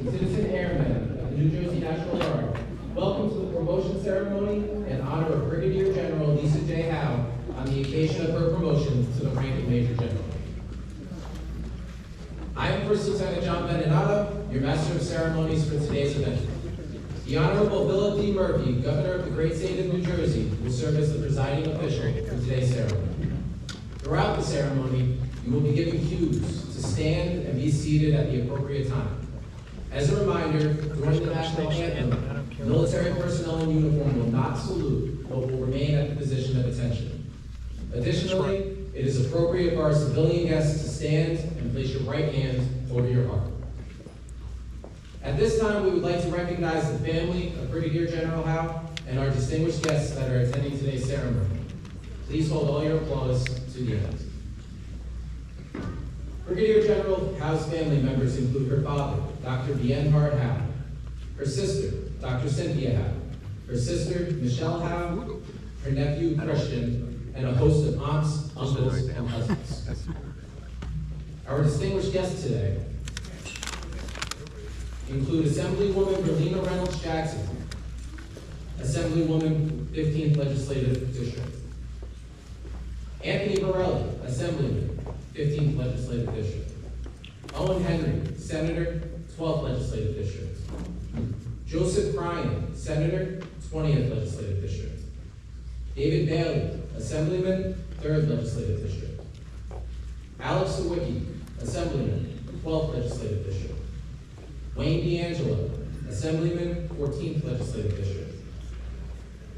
and citizen airmen of the New Jersey National Guard, welcome to the promotion ceremony in honor of Brigadier General Lisa J. Howe on the occasion of her promotion to the rank of Major General. I am First Lieutenant John Benedetto, your Master of Ceremonies for today's event. The Honorable Philip D. Murphy, Governor of the great state of New Jersey, will serve as the presiding official for today's ceremony. Throughout the ceremony, you will be given cues to stand and be seated at the appropriate time. As a reminder, during the national anthem, military personnel in uniform will not salute, but will remain at the position of attention. Additionally, it is appropriate for our civilian guests to stand and place your right hand over your heart. At this time, we would like to recognize the family of Brigadier General Howe and our distinguished guests that are attending today's ceremony. Please hold all your applause to the end. Brigadier General Howe's family members include her father, Dr. Bienhard Howe, her sister, Dr. Cynthia Howe, her sister, Michelle Howe, her nephew, Christian, and a host of aunts, uncles, and cousins. Our distinguished guests today include Assemblywoman Berlina Reynolds Jackson, Assemblywoman 15th Legislative District, Anthony Borelli, Assemblyman, 15th Legislative District, Owen Henry, Senator, 12th Legislative District, Joseph Bryan, Senator, 20th Legislative District, David Bailey, Assemblyman, 3rd Legislative District, Alex Sawicki, Assemblyman, 12th Legislative District, Wayne D'Angelo, Assemblyman, 14th Legislative District,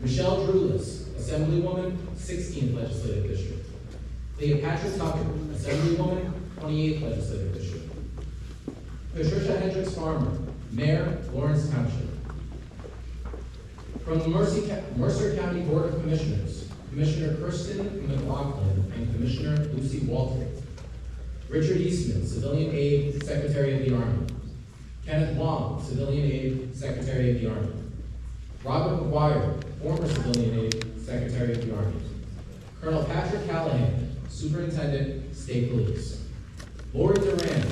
Michelle Drulis, Assemblywoman, 16th Legislative District, Cleopatra Tucker, Assemblywoman, 28th Legislative District, Patricia Hendricks Farmer, Mayor, Lawrence Township. From the Mercer County Board of Commissioners, Commissioner Kirsten McLaughlin and Commissioner Lucy Walter. Richard Eastman, Civilian Aide, Secretary of the Army. Kenneth Wong, Civilian Aide, Secretary of the Army. Robert McGuire, former Civilian Aide, Secretary of the Army. Colonel Patrick Callahan, Superintendent, State Police. Lori Duran,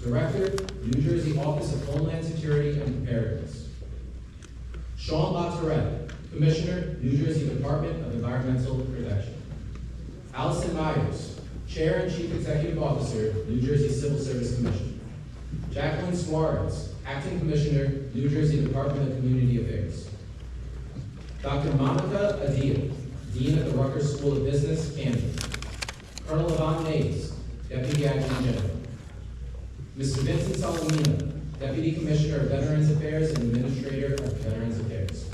Director, New Jersey Office of Homeland Security and Preparedness. Sean LaTourette, Commissioner, New Jersey Department of Environmental Protection. Allison Myers, Chair and Chief Executive Officer, New Jersey Civil Service Commission. Jacqueline Suarez, Acting Commissioner, New Jersey Department of Community Affairs. Dr. Monica Adia, Dean of the Rutgers School of Business, Camden. Colonel Yvonne Mays, Deputy Adjutant General. Mr. Vincent Salamina, Deputy Commissioner of Veterans Affairs and Administrator of Veterans Affairs.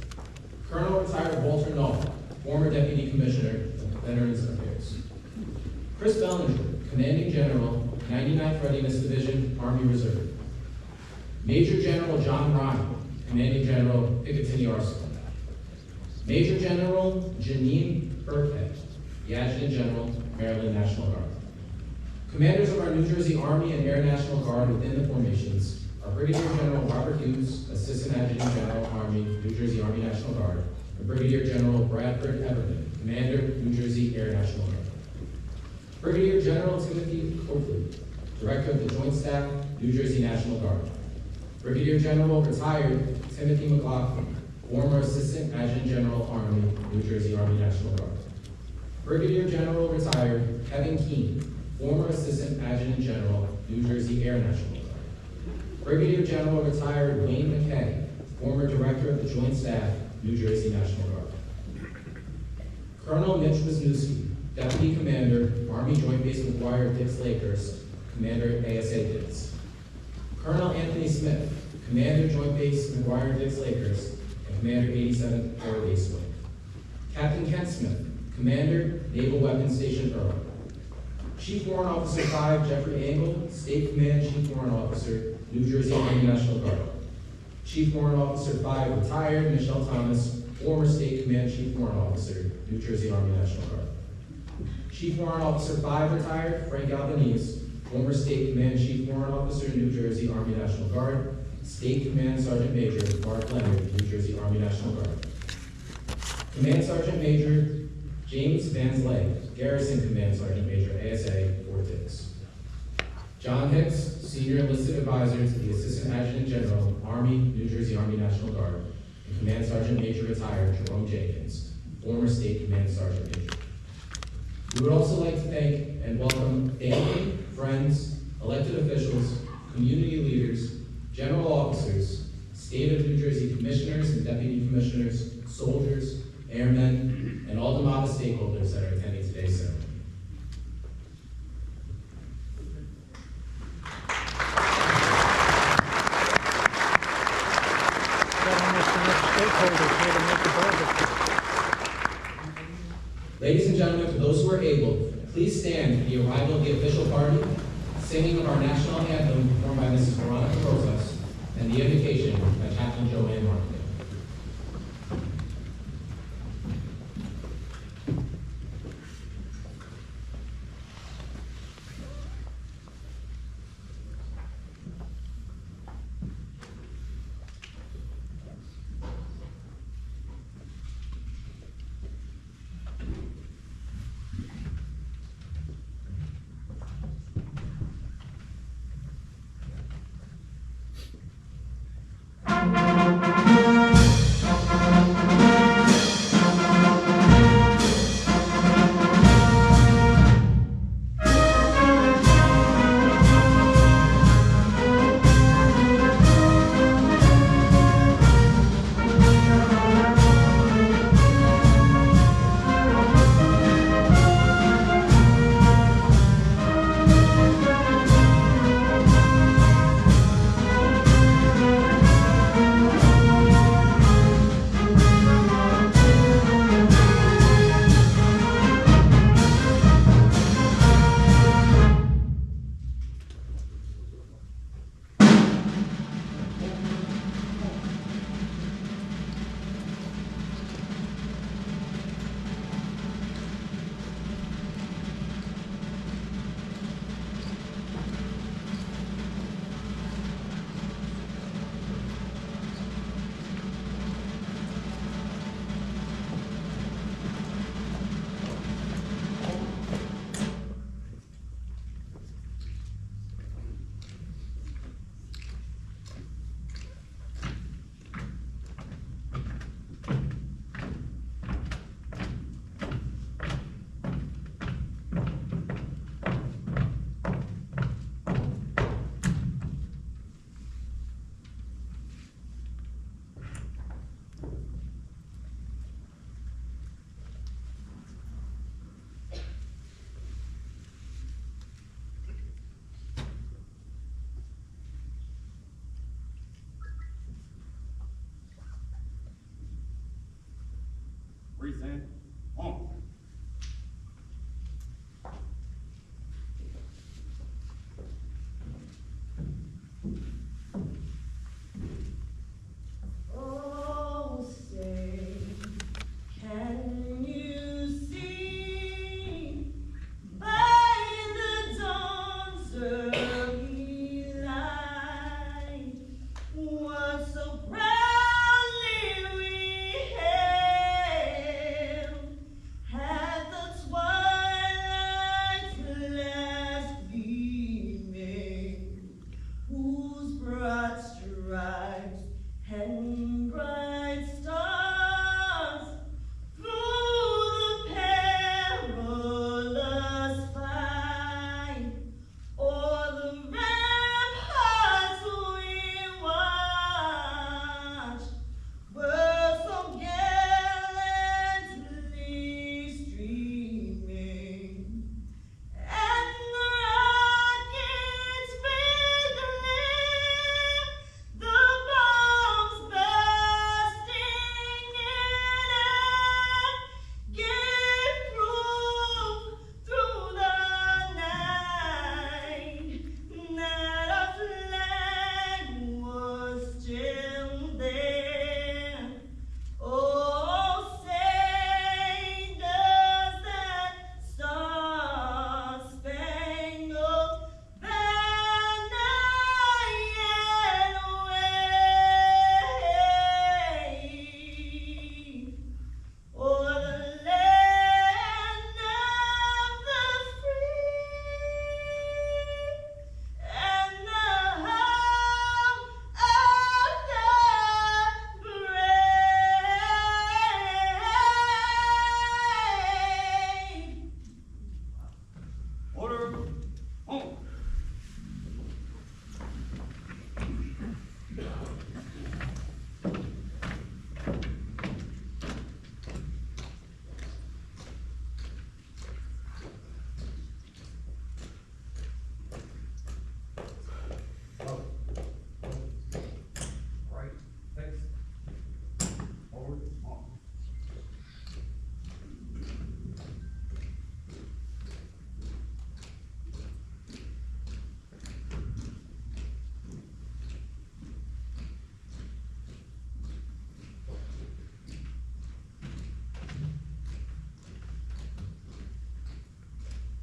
Colonel Retired Walter Knoll, former Deputy Commissioner of Veterans Affairs. Chris Bellinger, Commanding General, 99th Readiness Division, Army Reserve. Major General John Ryan, Commanding General, Picatinny Arsenal. Major General Janine Burkhead, the Adjutant General, Maryland National Guard. Commanders of our New Jersey Army and Air National Guard within the formations are Brigadier General Robert Hughes, Assistant Adjutant General, Army, New Jersey Army National Guard, and Brigadier General Bradford Everman, Commander, New Jersey Air National Guard. Brigadier General Timothy Copley, Director of the Joint Staff, New Jersey National Guard. Brigadier General Retired Timothy McLaughlin, former Assistant Adjutant General, Army, New Jersey Army National Guard. Brigadier General Retired Kevin Keene, former Assistant Adjutant General, New Jersey Air National Guard. Brigadier General Retired Wayne McKay, former Director of the Joint Staff, New Jersey National Guard. Colonel Mitch Wisniewski, Deputy Commander, Army Joint Base McGuire-Dix Lakers, Commander ASA Dix. Colonel Anthony Smith, Commander Joint Base McGuire-Dix Lakers, and Commander 87th Air Base Wing. Captain Kent Smith, Commander, Naval Weapons Station Earl. Chief Warrant Officer 5, Jeffrey Angle, State Command Chief Warrant Officer, New Jersey Army National Guard. Chief Warrant Officer 5, retired, Michelle Thomas, former State Command Chief Warrant Officer, New Jersey Army National Guard. Chief Warrant Officer 5, retired, Frank Albanese, former State Command Chief Warrant Officer, New Jersey Army National Guard. State Command Sergeant Major, Mark Leonard, New Jersey Army National Guard. Command Sergeant Major James Van Slyke, Garrison Command Sergeant Major, ASA, Fort Dix. John Hicks, Senior Enlisted Advisor to the Assistant Adjutant General, Army, New Jersey Army National Guard, and Command Sergeant Major Retired Jerome Jenkins, former State Command Sergeant Major. We would also like to thank and welcome family, friends, elected officials, community leaders, general officers, State of New Jersey commissioners and deputy commissioners, soldiers, airmen, and all the MAVA stakeholders that are attending today's ceremony. Ladies and gentlemen, for those who are able, please stand for the arrival of the official party, singing of our national anthem performed by Mrs. Veronica Rosas, and the invocation by Chaplain Joanne Martin.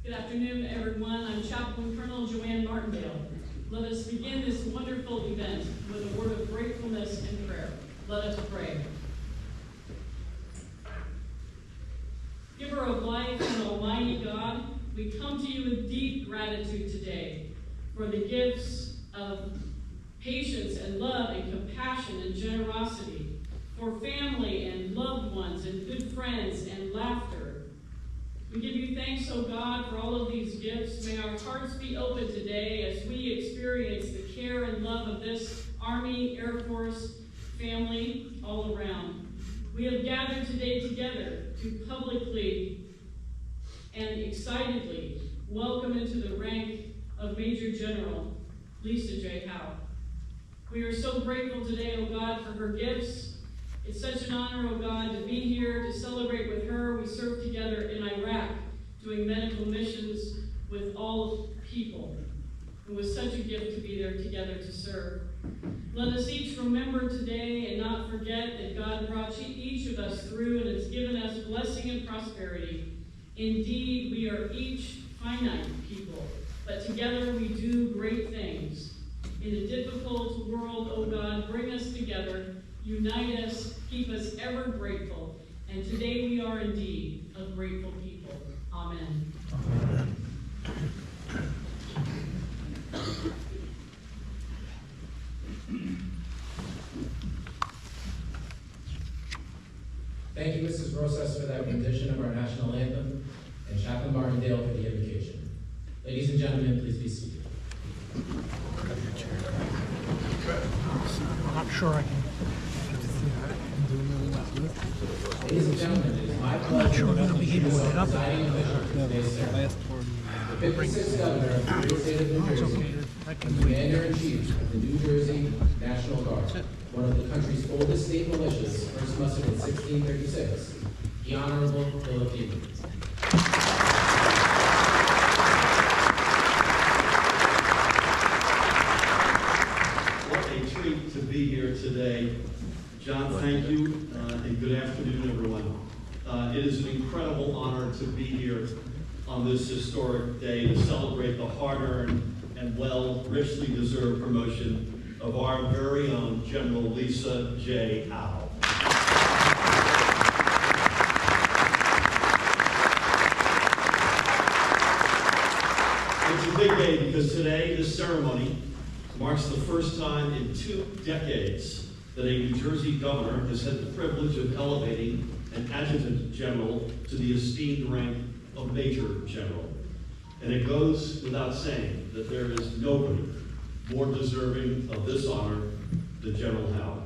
Good afternoon, everyone. I'm Chaplain Colonel Joanne Martindale. Let us begin this wonderful event with a word of gratefulness and prayer. Let us pray. Giver of life and Almighty God, we come to you with deep gratitude today for the gifts of patience and love and compassion and generosity, for family and loved ones and good friends and laughter. We give you thanks, O God, for all of these gifts. May our hearts be open today as we experience the care and love of this Army, Air Force family all around. We have gathered today together to publicly and excitedly welcome into the rank of Major General Lisa J. Howe. We are so grateful today, O God, for her gifts. It's such an honor, O God, to be here to celebrate with her. We served together in Iraq, doing medical missions with all people. It was such a gift to be there together to serve. Let us each remember today and not forget that God brought each of us through and has given us blessing and prosperity. Indeed, we are each finite people, but together we do great things. In a difficult world, O God, bring us together, unite us, keep us ever grateful, and today we are indeed a grateful people. Amen. Amen. Thank you, Mrs. Rosas, for that rendition of our national anthem, and Chaplain Martindale for the invocation. Ladies and gentlemen, please be seated. I'm not sure I can. Ladies and gentlemen, it is my pleasure sure I'm going to be able to get up. presiding official for today's ceremony. The 56th Governor of the State of New Jersey, and Commander-in-Chief of the New Jersey National Guard, one of the country's oldest state militias, first mustered in 1636, the Honorable Philip Stevens. What a treat to be here today. John, thank you, and good afternoon, everyone. It is an incredible honor to be here on this historic day to celebrate the hard-earned and richly deserved promotion of our very own General Lisa J. Howe. It's a big day because today, this ceremony marks the first time in 2 decades that a New Jersey governor has had the privilege of elevating an adjutant general to the esteemed rank of Major General. And it goes without saying that there is nobody more deserving of this honor than General Howe.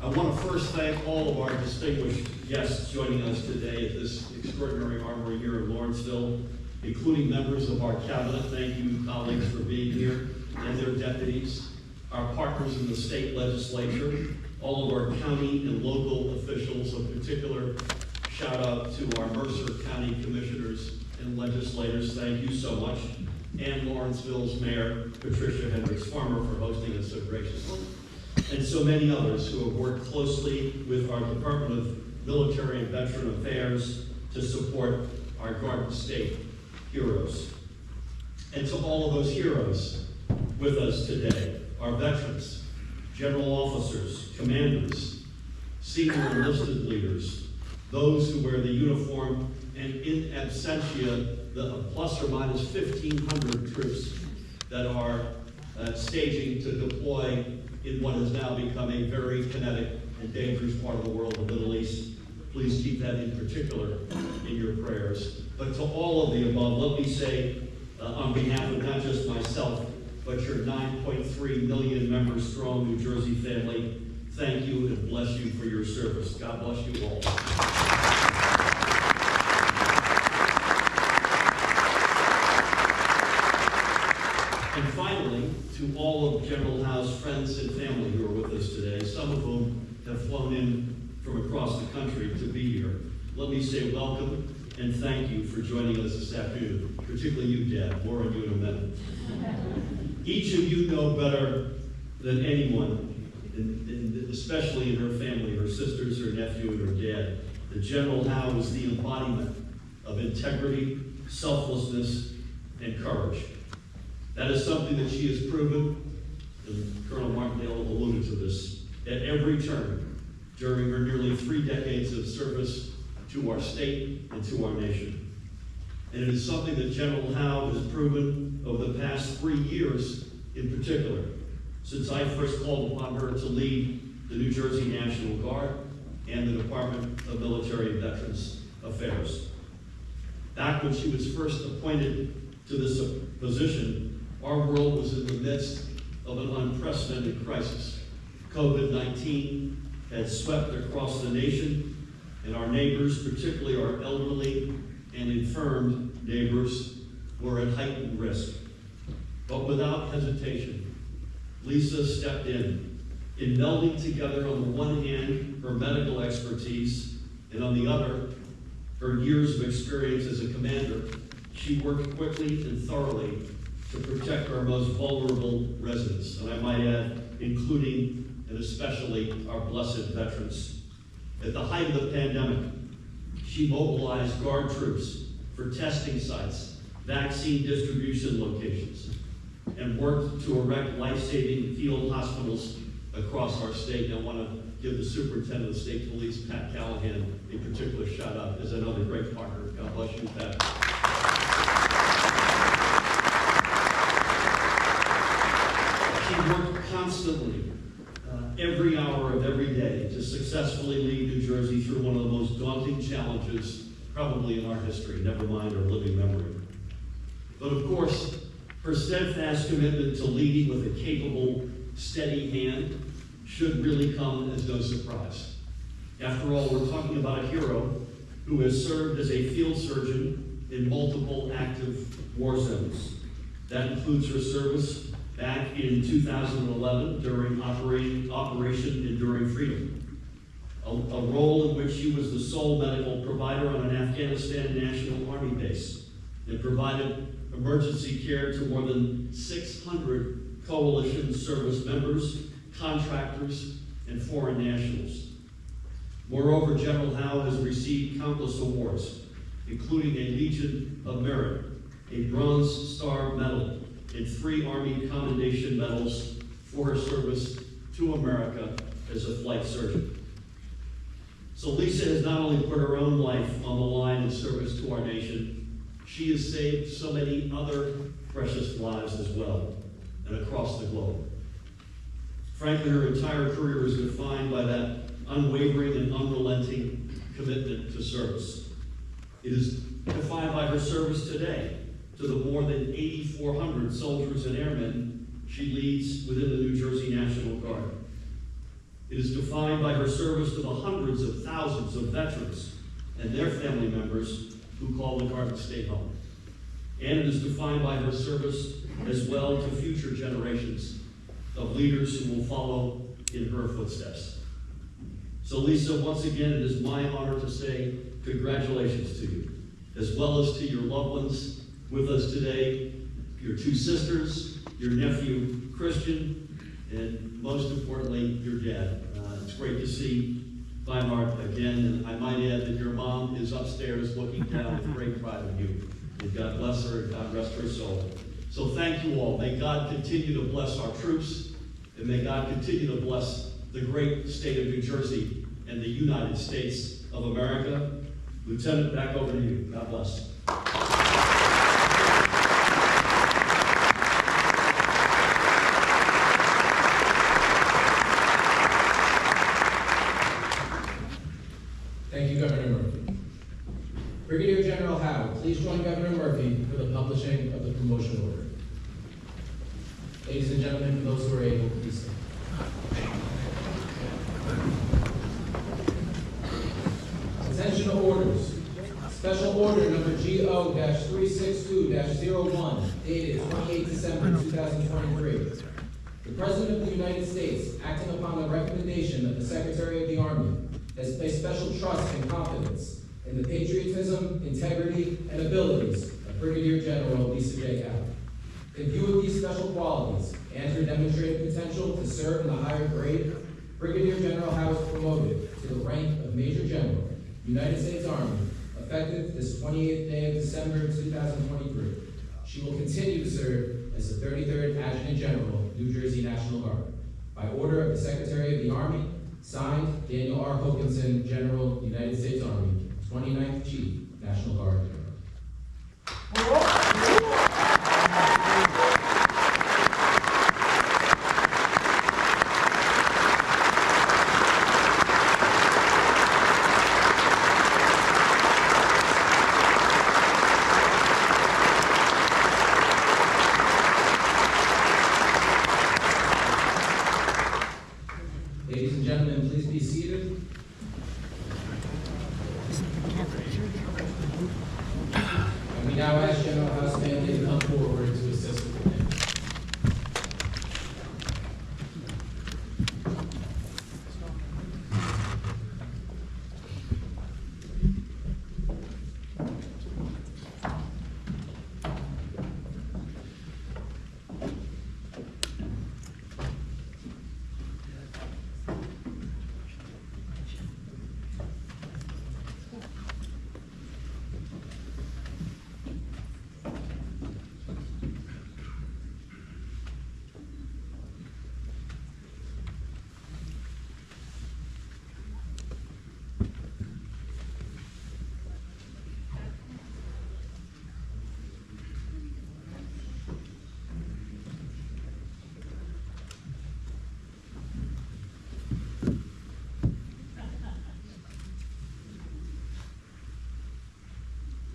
I want to first thank all of our distinguished guests joining us today at this extraordinary armory here in Lawrenceville, including members of our cabinet. Thank you, colleagues, for being here, and their deputies, our partners in the state legislature, all of our county and local officials. A particular shout out to our Mercer County commissioners and legislators. Thank you so much. And Lawrenceville's Mayor, Patricia Hendricks Farmer, for hosting us so graciously. And so many others who have worked closely with our Department of Military and Veteran Affairs to support our Garden State heroes. And to all of those heroes with us today, our veterans, general officers, commanders, senior enlisted leaders, those who wear the uniform, and in absentia, the plus or minus 1,500 troops that are staging to deploy in what has now become a very kinetic and dangerous part of the world, the Middle East. Please keep that in particular in your prayers. But to all of the above, let me say on behalf of not just myself, but your 9.3 million member strong New Jersey family, thank you and bless you for your service. God bless you all. And finally, to all of General Howe's friends and family who are with us today, some of whom have flown in from across the country to be here, let me say welcome and thank you for joining us this afternoon, particularly you, Dad. More on you in a minute. Each of you know better than anyone, especially in her family, her sisters, her nephew, and her dad, that General Howe is the embodiment of integrity, selflessness, and courage. That is something that she has proven, and Colonel Martindale alluded to this, at every turn during her nearly 3 decades of service to our state and to our nation. And it is something that General Howe has proven over the past 3 years in particular, since I first called upon her to lead the New Jersey National Guard and the Department of Military and Veterans Affairs. Back when she was first appointed to this position, our world was in the midst of an unprecedented crisis. COVID-19 had swept across the nation, and our neighbors, particularly our elderly and infirmed neighbors, were at heightened risk. But without hesitation, Lisa stepped in melding together on the one hand her medical expertise, and on the other, her years of experience as a commander. She worked quickly and thoroughly to protect our most vulnerable residents, and I might add, including and especially our blessed veterans. At the height of the pandemic, she mobilized Guard troops for testing sites, vaccine distribution locations, and worked to erect life-saving field hospitals across our state. And I want to give the Superintendent of State Police, Pat Callahan, a particular shout out as another great partner. God bless you, Pat. She worked constantly, every hour of every day, to successfully lead New Jersey through one of the most daunting challenges probably in our history, never mind our living memory. But of course, her steadfast commitment to leading with a capable, steady hand should really come as no surprise. After all, we're talking about a hero who has served as a field surgeon in multiple active war zones. That includes her service back in 2011 during Operation Enduring Freedom, a role in which she was the sole medical provider on an Afghanistan National Army base and provided emergency care to more than 600 coalition service members, contractors, and foreign nationals. Moreover, General Howe has received countless awards, including a Legion of Merit, a Bronze Star Medal, and 3 Army Commendation Medals for her service to America as a flight surgeon. So Lisa has not only put her own life on the line in service to our nation, she has saved so many other precious lives as well, and across the globe. Frankly, her entire career is defined by that unwavering and unrelenting commitment to service. It is defined by her service today to the more than 8,400 soldiers and airmen she leads within the New Jersey National Guard. It is defined by her service to the hundreds of thousands of veterans and their family members who call the Garden State home. And it is defined by her service as well to future generations of leaders who will follow in her footsteps. So Lisa, once again, it is my honor to say congratulations to you, as well as to your loved ones with us today, your 2 sisters, your nephew, Christian, and most importantly, your dad. It's great to see Weimar again, and I might add that your mom is upstairs looking down with great pride of you. And God bless her and God rest her soul. So thank you all. May God continue to bless our troops, and may God continue to bless the great state of New Jersey and the United States of America. Lieutenant, back over to you. God bless. Thank you, Governor Murphy. Brigadier General Howe, please join Governor Murphy for the publishing of the promotion order. Ladies and gentlemen, for those who are able, please stand. Attention to orders. Special order number GO-362-01, dated 28 December 2023. The President of the United States, acting upon the recommendation of the Secretary of the Army, has placed special trust and confidence in the patriotism, integrity, and abilities of Brigadier General Lisa J. Howe. In view of these special qualities and her demonstrated potential to serve in the higher grade, Brigadier General Howe was promoted to the rank of Major General, United States Army, effective this 28th day of December 2023. She will continue to serve as the 33rd Adjutant General, New Jersey National Guard. By order of the Secretary of the Army, signed Daniel R. Hokanson, General, United States Army, 29th Chief, National Guard General. Ladies and gentlemen, please be seated. And we now ask General House Manley to come forward to assist with the names.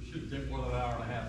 We should take more than an hour and a half.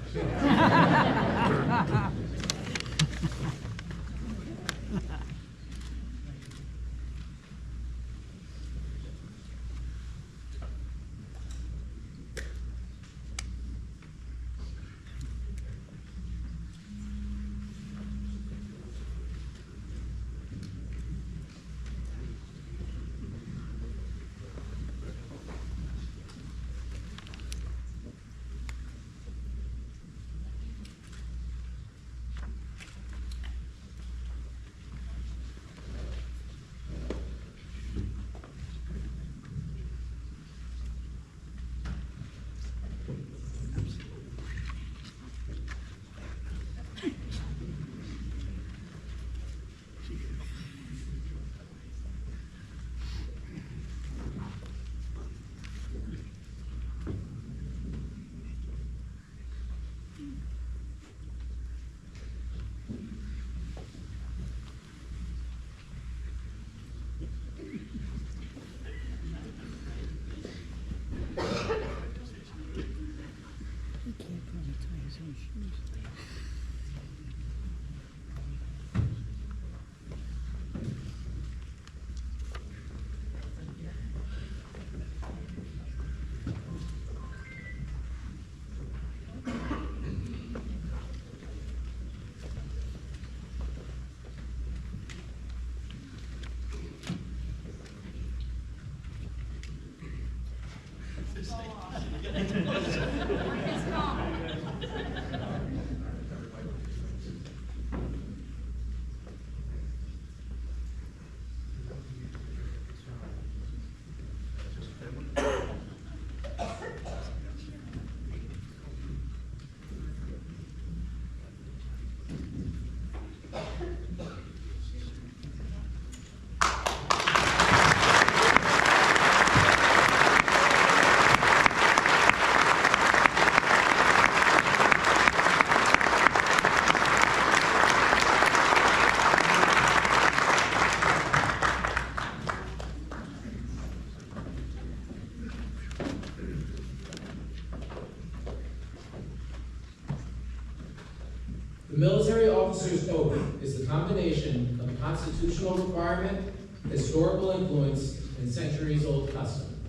The military officer's oath is the combination of constitutional requirement, historical influence, and centuries-old custom.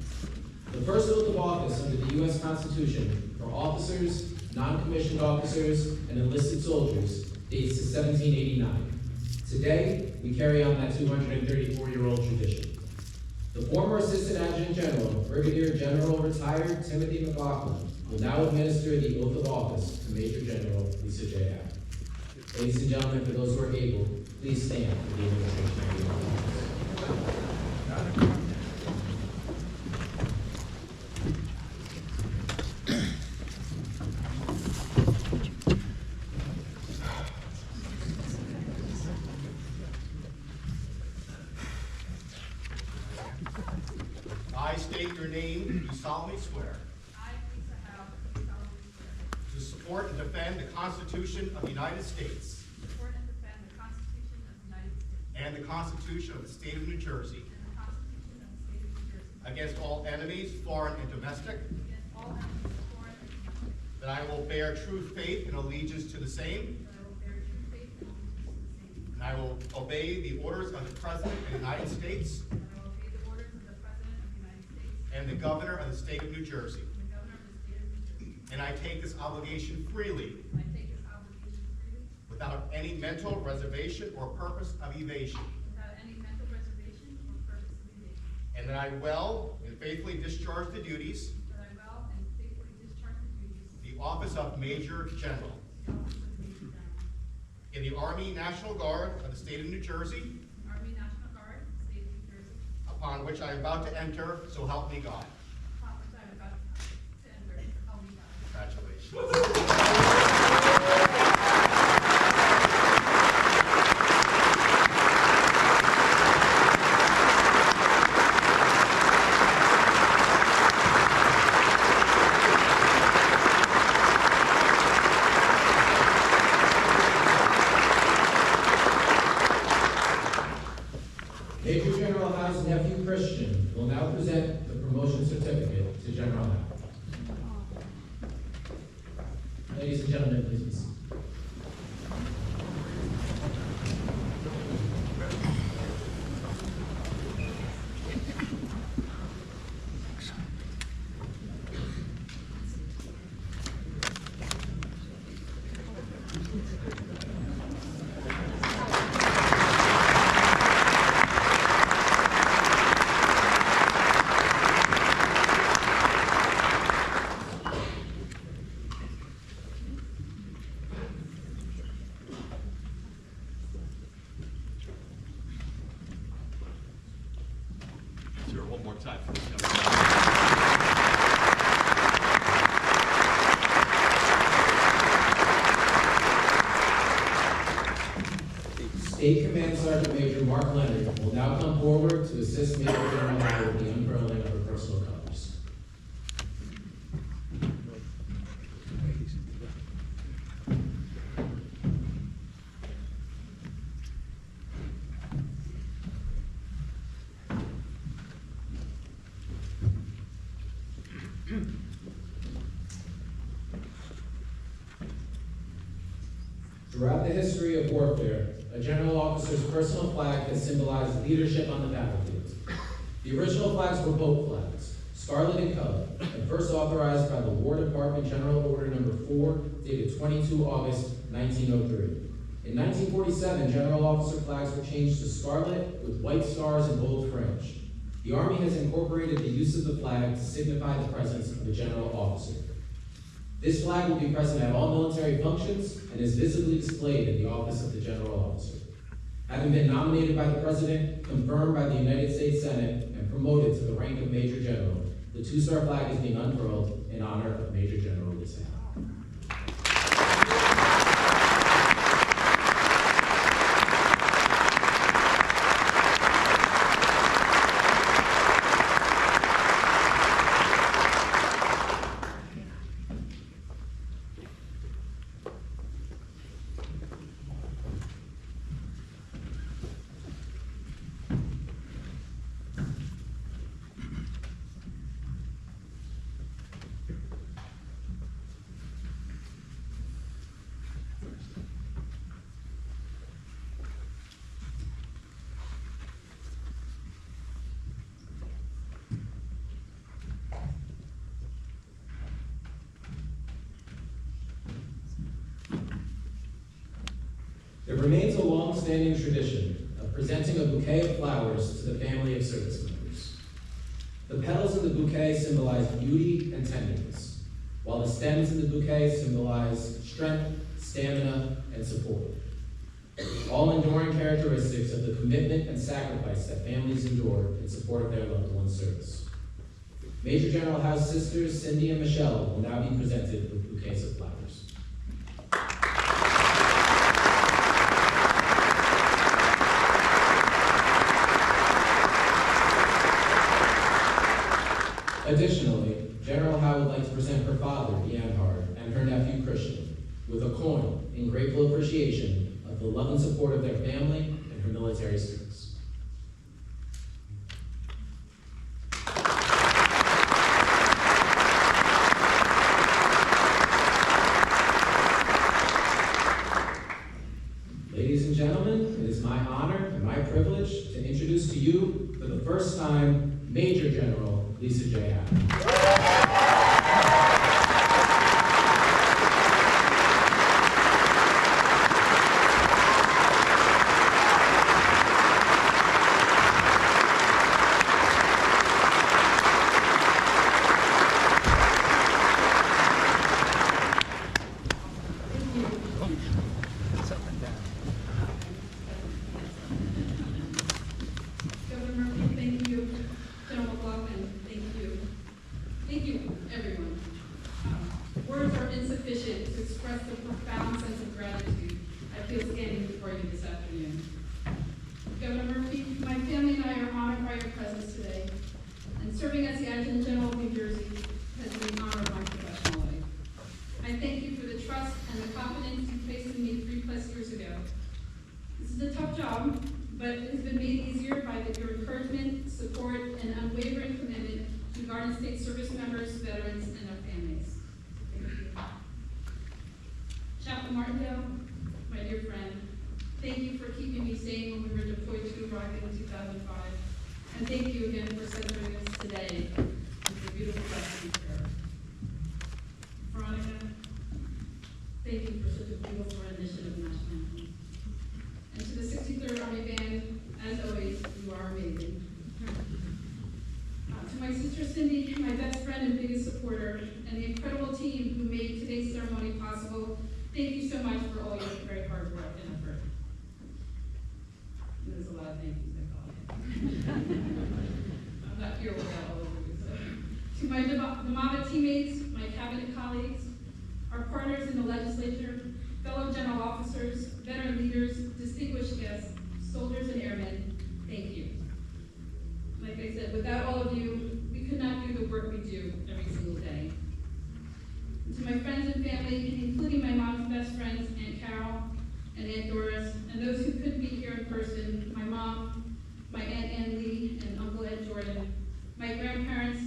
The first oath of office under the U.S. Constitution for officers, non-commissioned officers, and enlisted soldiers dates to 1789. Today, we carry on that 234-year-old tradition. The former Assistant Adjutant General, Brigadier General Retired Timothy McLaughlin, will now administer the oath of office to Major General Lisa J. Abbott. Ladies and gentlemen, for those who are able, please stand for the administration of the oath of office. solemnly swear I, Lisa Howe, do solemnly swear to support and defend the Constitution of the United States to support and defend the Constitution of the United States and the Constitution of the State of New Jersey and the Constitution of the State of New Jersey against all enemies, foreign and domestic, against all enemies, foreign and domestic, that I will bear true faith and allegiance to the same, that I will bear true faith and allegiance to the same, and I will obey the orders of the President of the United States and I will obey the orders of the President of the United States and the Governor of the State of New Jersey. and the Governor of the State of New Jersey. And I take this obligation freely, And I take this obligation freely, without any mental reservation or purpose of evasion, without any mental reservation or purpose of evasion, and that I will and faithfully discharge the duties that I will and faithfully discharge the duties of the office of Major General of the office of Major General in the Army National Guard of the State of New Jersey, Army National Guard, State of New Jersey, upon which I am about to enter, so help me God. upon which I am about to enter, so help me God. Congratulations. Major General Howe's nephew Christian will now present the promotion certificate to General Howe. Ladies and gentlemen, please be seated. Sure, one more time for this young man. State Command Sergeant Major Mark Leonard will now come forward to assist Major General Howe with the unfurling of her personal colors. Throughout the history of warfare, a general officer's personal flag has symbolized leadership on the battlefield. The original flags were boat flags, scarlet in color, and first authorized by the War Department General Order Number 4, dated 22 August 1903. In 1947, general officer flags were changed to scarlet with white stars and bold fringe. The Army has incorporated the use of the flag to signify the presence of a general officer. This flag will be present at all military functions and is visibly displayed in the office of the general officer. Having been nominated by the President, confirmed by the United States Senate, and promoted to the rank of Major General, the two-star flag is being unfurled in honor of Major General Lisa Howe. There remains a long-standing tradition of presenting a bouquet of flowers to the family of service members. The petals in the bouquet symbolize beauty and tenderness, while the stems in the bouquet symbolize strength, stamina, and support. All enduring characteristics of the commitment and sacrifice that families endure in support of their loved one's service. Major General Howe's sisters, Cindy and Michelle, will now be presented with bouquets of flowers. Additionally, appreciation of the love and support of their family and her military service. Ladies and gentlemen, it is my honor and my privilege to introduce to you, for the first time, Major General Lisa J. Adams. Governor Murphy, thank you. General McLaughlin, thank you. Thank you, everyone. Words are insufficient to express the profound sense of gratitude I feel standing before you this afternoon. Governor Murphy, my family and I are honored by your presence today, and serving as the Adjutant General of New Jersey has been an honor of my professional life. I thank you for the trust and the confidence you placed in me 3+ years ago. This is a tough job, but it has been made easier by your encouragement, support, and unwavering commitment to Garden State service members, veterans, and their families. Thank you. Chaplain Martindale, my dear friend, thank you for keeping me sane when we were deployed to Iraq in 2005. And thank you again for celebrating us today with a beautiful blessing prayer. Veronica, thank you for such a beautiful rendition of national anthem. And to the 63rd Army Band, as always, you are amazing. To my sister Cindy, my best friend and biggest supporter, and the incredible team who made today's ceremony possible, thank you so much for all your very hard work and effort. And there's a lot of thank yous I call it. I'm not here without all of you. So. To my DeMava teammates, my cabinet colleagues, our partners in the legislature, fellow general officers, veteran leaders, distinguished guests, soldiers and airmen, thank you. Like I said, without all of you, we could not do the work we do every single day. And to my friends and family, including my mom's best friends, Aunt Carol and Aunt Doris, and those who couldn't be here in person, my mom, my Aunt Ann Lee, and Uncle Ed Jordan, my grandparents,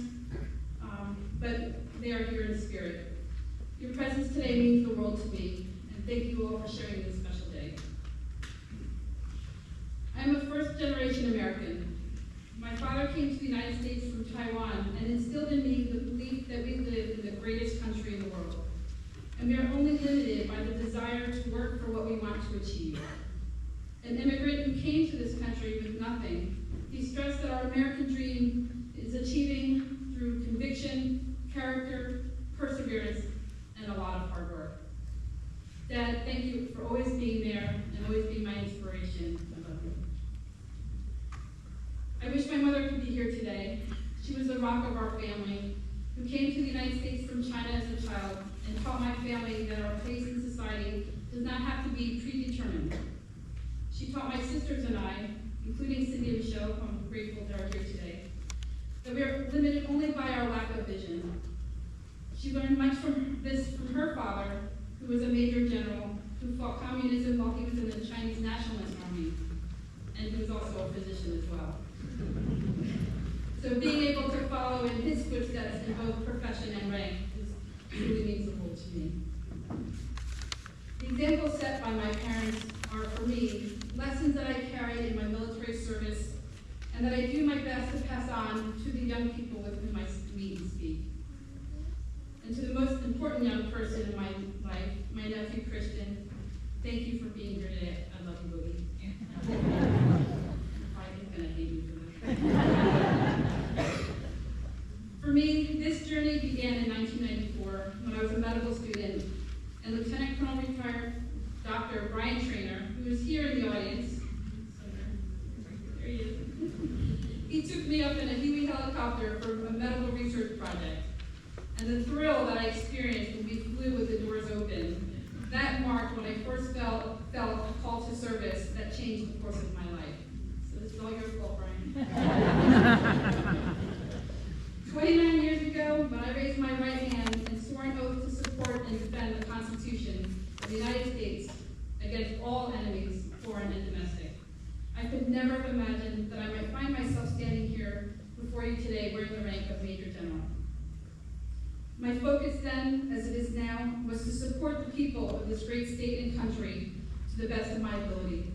but they are here in spirit. Your presence today means the world to me, and thank you all for sharing this special day. I am a first-generation American. My father came to the United States from Taiwan and instilled in me the belief that we live in the greatest country in the world. And we are only limited by the desire to work for what we want to achieve. An immigrant who came to this country with nothing, he stressed that our American dream is achieving through conviction, character, perseverance, and a lot of hard work. Dad, thank you for always being there and always being my inspiration. I love you. I wish my mother could be here today. She was the rock of our family, who came to the United States from China as a child and taught my family that our place in society does not have to be predetermined. She taught my sisters and I, including Cindy and Michelle, who I'm grateful they are here today, that we are limited only by our lack of vision. She learned much from this from her father, who was a major general who fought communism while he was in the Chinese Nationalist Army, and who was also a physician as well. So being able to follow in his footsteps in both profession and rank truly means the world to me. The examples set by my parents are, for me, lessons that I carried in my military service and that I do my best to pass on to the young people with whom I meet and speak. And to the most important young person in my life, my nephew Christian, thank you for being here today. I love you, Boogie. Probably gonna hate me for that. For me, this journey began in 1994 when I was a medical student, and Lieutenant Colonel retired Dr. Brian Trainer, who is here in the audience, there he is. He took me up in a Huey helicopter for a medical research project. And the thrill that I experienced when we flew with the doors open, that marked when I first felt a call to service that changed the course of my life. So this is all your fault, Brian. 29 years ago, when I raised my right hand and swore an oath to support and defend the Constitution of the United States, I against all enemies, foreign and domestic. I could never have imagined that I might find myself standing here before you today wearing the rank of Major General. My focus then, as it is now, was to support the people of this great state and country to the best of my ability.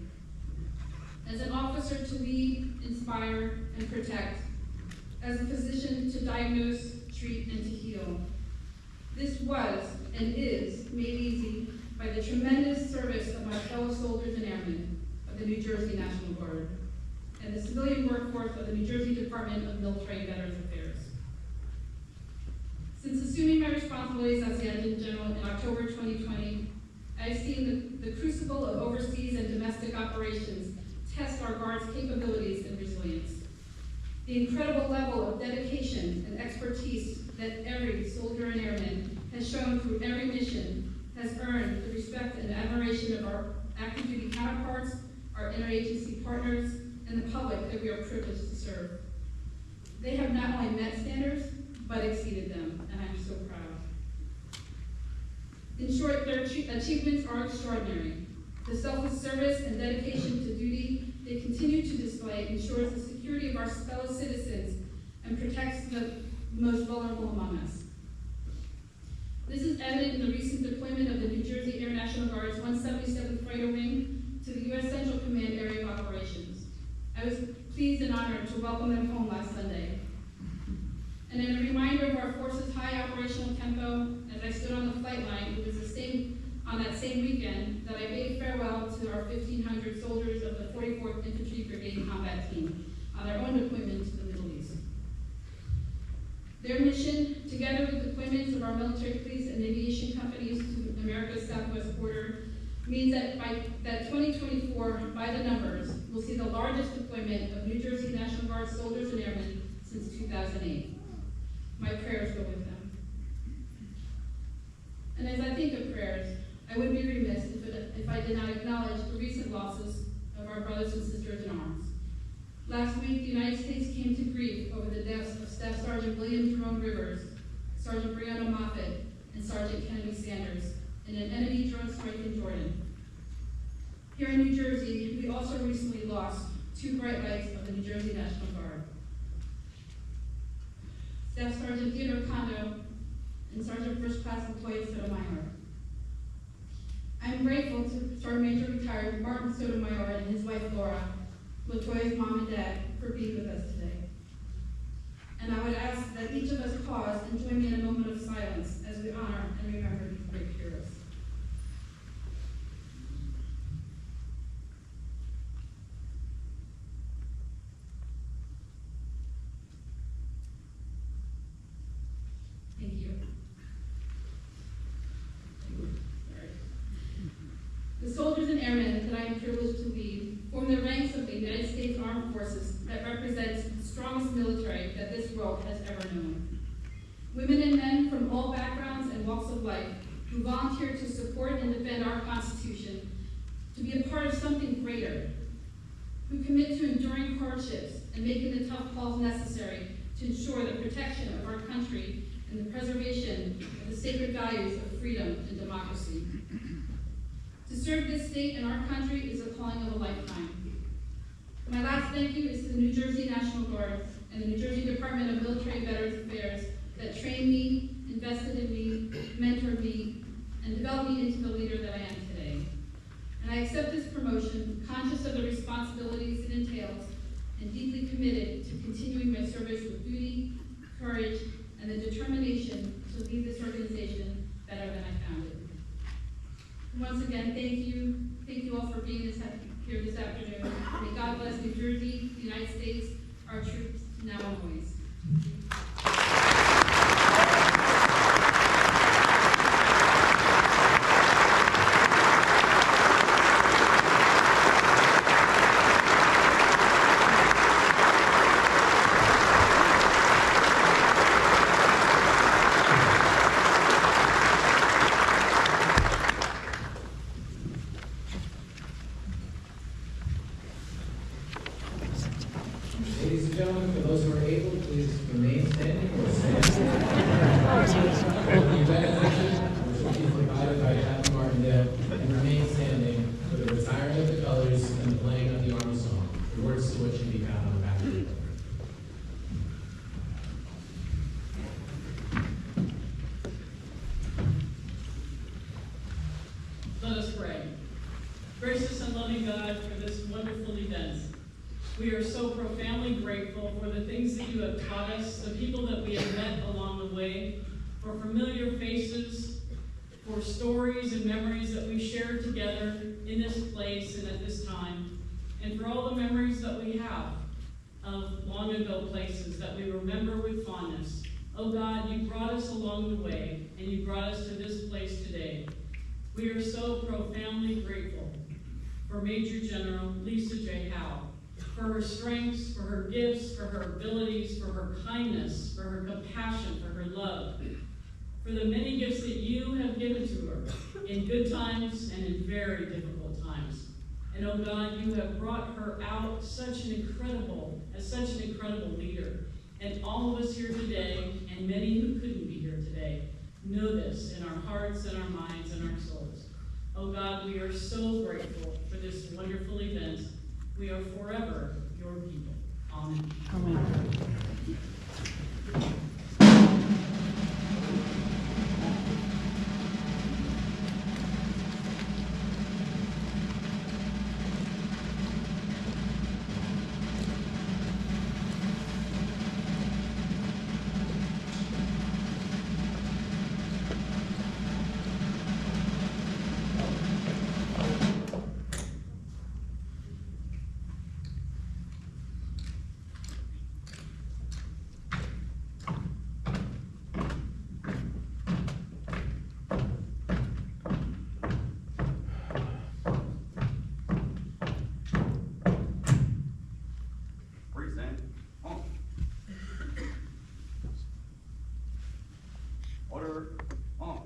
As an officer to lead, inspire, and protect, as a physician to diagnose, treat, and to heal. This was and is made easy by the tremendous service of my fellow soldiers and airmen of the New Jersey National Guard and the civilian workforce of the New Jersey Department of Military and Veterans Affairs. Since assuming my responsibilities as the Adjutant General in October 2020, I have seen the crucible of overseas and domestic operations test our Guard's capabilities and resilience. The incredible level of dedication and expertise that every soldier and airman has shown through every mission has earned the respect and admiration of our active duty counterparts, our interagency partners, and the public that we are privileged to serve. They have not only met standards, but exceeded them, and I'm so proud. In short, their achievements are extraordinary. The selfless service and dedication to duty they continue to display ensures the security of our fellow citizens and protects the most vulnerable among us. This is evident in the recent deployment of the New Jersey Air National Guard's 177th Fighter Wing to the U.S. Central Command Area of Operations. I was pleased and honored to welcome them home last Sunday. And in a reminder of our force's high operational tempo, as I stood on the flight line, it was on that same weekend that I bade farewell to our 1,500 soldiers of the 44th Infantry Brigade Combat Team on their own deployment to the Middle East. Their mission, together with deployments of our military police and aviation companies to America's southwest border, means that by 2024, by the numbers, we'll see the largest deployment of New Jersey National Guard soldiers and airmen since 2008. My prayers go with them. And as I think of prayers, I would be remiss if I did not acknowledge the recent losses of our brothers and sisters in arms. Last week, the United States came to grief over the deaths of Staff Sergeant William Jerome Rivers, Sergeant Brianna Moffett, and Sergeant Kennedy Sanders in an enemy drone strike in Jordan. Here in New Jersey, we also recently lost two bright lights of the New Jersey National Guard. Staff Sergeant Theodore Kondo and Sergeant First Class Latoya Sotomayor. I'm grateful to Sergeant Major Retired Martin Sotomayor and his wife Laura, Latoya's mom and dad, for being with us today. And I would ask that each of us pause and join me in a moment of silence as we honor and remember these great heroes. Thank you. The soldiers and airmen that I am privileged to lead form the ranks of the United States Armed Forces that represents the strongest military that this world has ever known. Women and men from all backgrounds and walks of life who volunteer to support and defend our Constitution, to be a part of something greater, who commit to enduring hardships and making the tough calls necessary to ensure the protection of our country and the preservation of the sacred values of freedom and democracy. To serve this state and our country is a calling of a lifetime. My last thank you is to the New Jersey National Guard and the New Jersey Department of Military and Veterans Affairs that trained me, invested in me, mentored me, and developed me into the leader that I am today. And I accept this promotion, conscious of the responsibilities it entails, and deeply committed to continuing my service with duty, courage, and the determination to lead this organization better than I found it. Once again, thank you. Thank you all for being here this afternoon. May God bless New Jersey, the United States, our troops, now and always. Ladies and gentlemen, for those who are able, please Let us pray. Gracious and loving God, for this wonderful event, we are so profoundly grateful for the things that you have taught us, the people that we have met along the way, for familiar faces, for stories and memories that we shared together in this place and at this time, and for all the memories that we have of long ago places that we remember with fondness. Oh God, you brought us along the way, and you brought us to this place today. We are so profoundly grateful for Major General Lisa J. Howe, for her strengths, for her gifts, for her abilities, for her kindness, for her compassion, for her love, for the many gifts that you have given to her in good times and in very difficult times. And oh God, you have brought her out as such an incredible leader. And all of us here today, and many who couldn't be here today, know this in our hearts and our minds and our souls. Oh God, we are so grateful for this wonderful event. We are forever your people. Amen. Amen. Present. On. Order. On.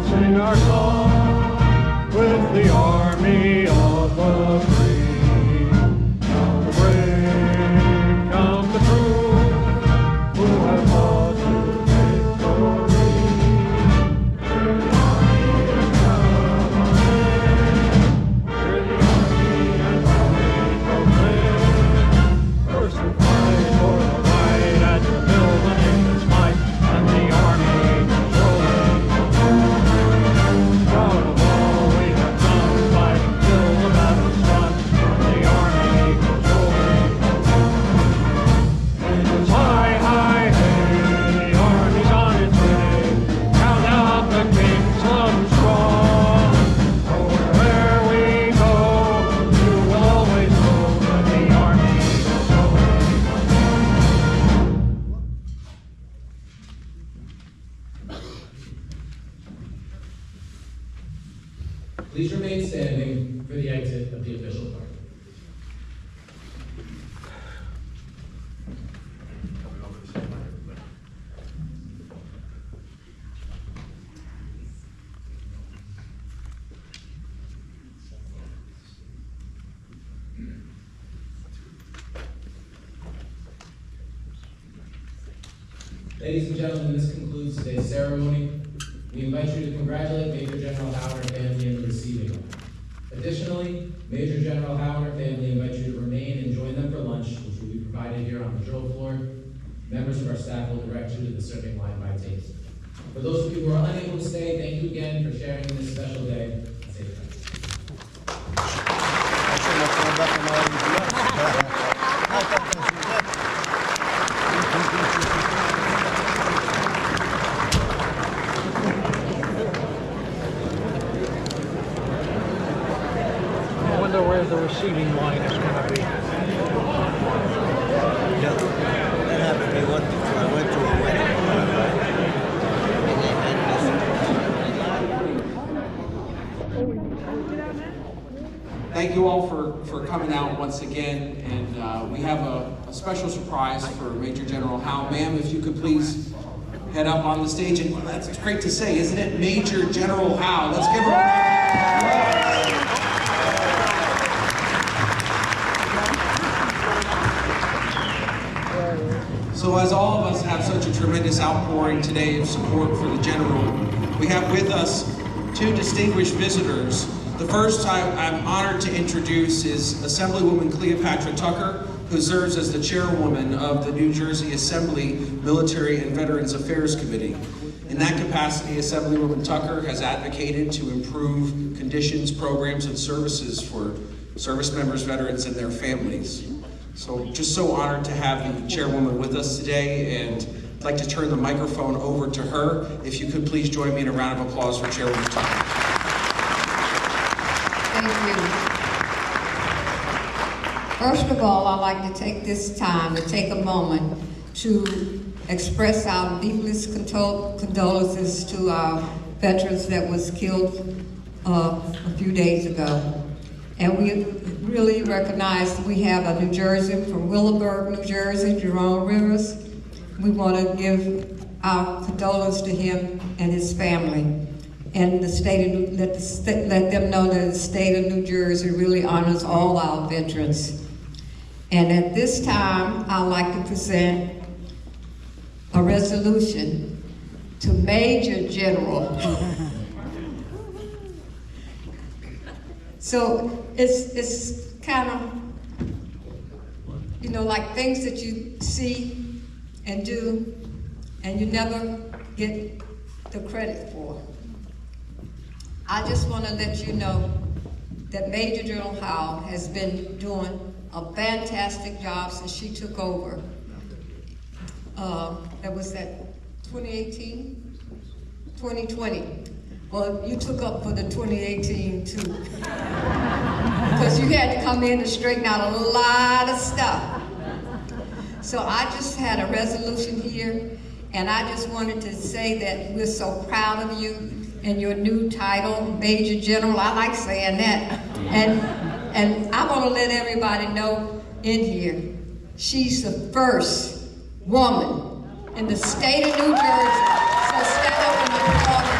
Sing our song with the army of the free. Count the brave, count the true, who have fought to victory. We're the army and proud our name. We're the army and proudly proclaim. First we fight for the right and to build the nation's might, and the army controlling. Proud of all we have done, fighting till the battle's won, the army controlling. It's high, high, hey, the army's on its way. Count out the king's love strong. For wherever we go, you will always know that the army controlling. Please remain standing for the exit of the official party. Ladies and gentlemen, this concludes today's ceremony. We invite you to congratulate Major General Howe and her family in the receiving hall. Additionally, Major General Howe and her family invite you to remain and join them for lunch, which will be provided here on the drill floor. Members of our staff will direct you to the serving line by table. For those of you who are unable to stay, thank you again for sharing this special day. Safe travels. wonder where the receiving line is going to be. Yeah, that happened to me once before. I went to a wedding, right? Thank you all for coming out once again, and we have a special surprise for Major General Howe. Ma'am, if you could please head up on the stage, and that's great to say, isn't it? Major General Howe. Let's give her a round. So as all of us have such a tremendous outpouring today of support for the General, we have with us two distinguished visitors. The first I'm honored to introduce is Assemblywoman Cleopatra Tucker, who serves as the chairwoman of the New Jersey Assembly Military and Veterans Affairs Committee. In that capacity, Assemblywoman Tucker has advocated to improve conditions, programs, and services for service members, veterans, and their families. So just so honored to have the chairwoman with us today, and I'd like to turn the microphone over to her. If you could please join me in a round of applause for Chairwoman Tucker. Thank you. First of all, I'd like to take this time to take a moment to express our deepest condolences to our veterans that was killed a few days ago. And we really recognize that we have a New Jersey from Willowburg, New Jersey, Jerome Rivers. We want to give our condolences to him and his family. And let them know that the state of New Jersey really honors all our veterans. And at this time, I'd like to present a resolution to Major General. So it's kind of, you know, like things that you see and do, and you never get the credit for. I just want to let you know that Major General Howe has been doing a fantastic job since she took over. That was that 2018? 2020. Well, you took up for the 2018 too. Because you had to come in and straighten out a lot of stuff. So I just had a resolution here, and I just wanted to say that we're so proud of you and your new title, Major General. I like saying that. And I want to let everybody know in here, she's the first woman in the state of New Jersey. So stand up and applaud her.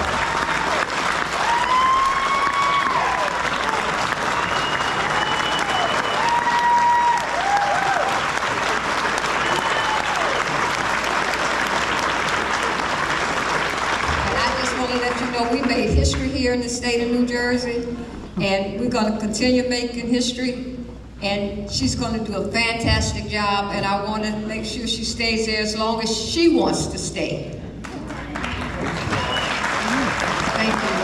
We made history here in the state of New Jersey, and we're going to continue making history, and she's going to do a fantastic job, and I want to make sure she stays there as long as she wants to stay. Thank you.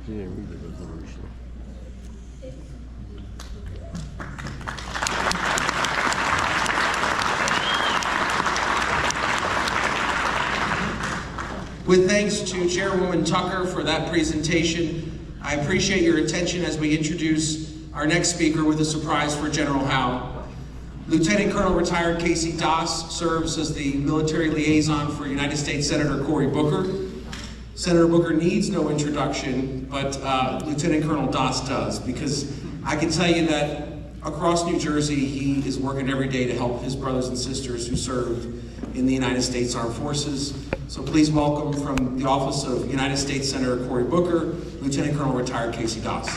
Yeah, read the resolution. With thanks to Chairwoman Tucker for that presentation, I appreciate your attention as we introduce our next speaker with a surprise for General Howe. Lieutenant Colonel retired Casey Doss serves as the military liaison for United States Senator Cory Booker. Senator Booker needs no introduction, but Lieutenant Colonel Doss does, because I can tell you that across New Jersey, he is working every day to help his brothers and sisters who serve in the United States Armed Forces. So please welcome from the Office of United States Senator Cory Booker, Lieutenant Colonel retired Casey Doss.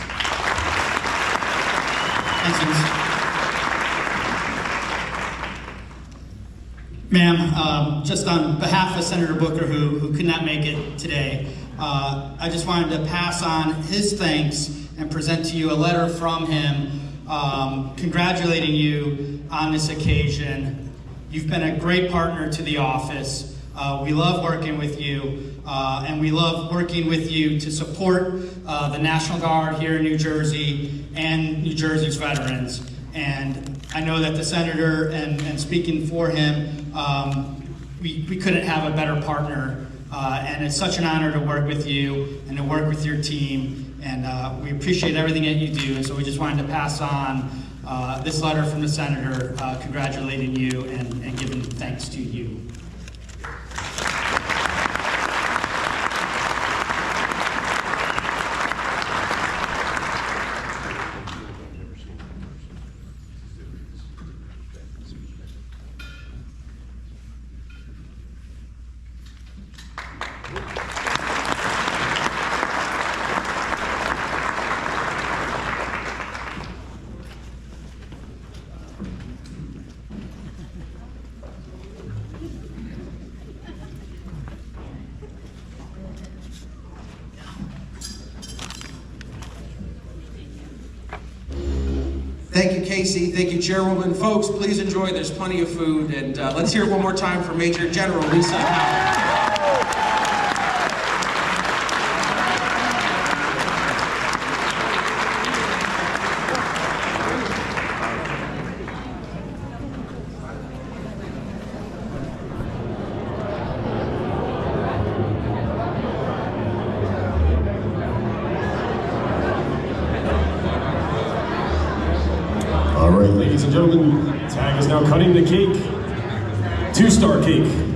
Ma'am, just on behalf of Senator Booker, who could not make it today, I just wanted to pass on his thanks and present to you a letter from him congratulating you on this occasion. You've been a great partner to the office. We love working with you, and we love working with you to support the National Guard here in New Jersey and New Jersey's veterans. And I know that the senator, and speaking for him, we couldn't have a better partner. And it's such an honor to work with you and to work with your team. And we appreciate everything that you do. And so we just wanted to pass on this letter from the senator congratulating you and giving thanks to you. Thank you, Casey. Thank you, Chairwoman. Folks, please enjoy. There's plenty of food. And let's hear it one more time for Major General Lisa Howell. All right, ladies and gentlemen, Tag is now cutting the cake. 2-star cake.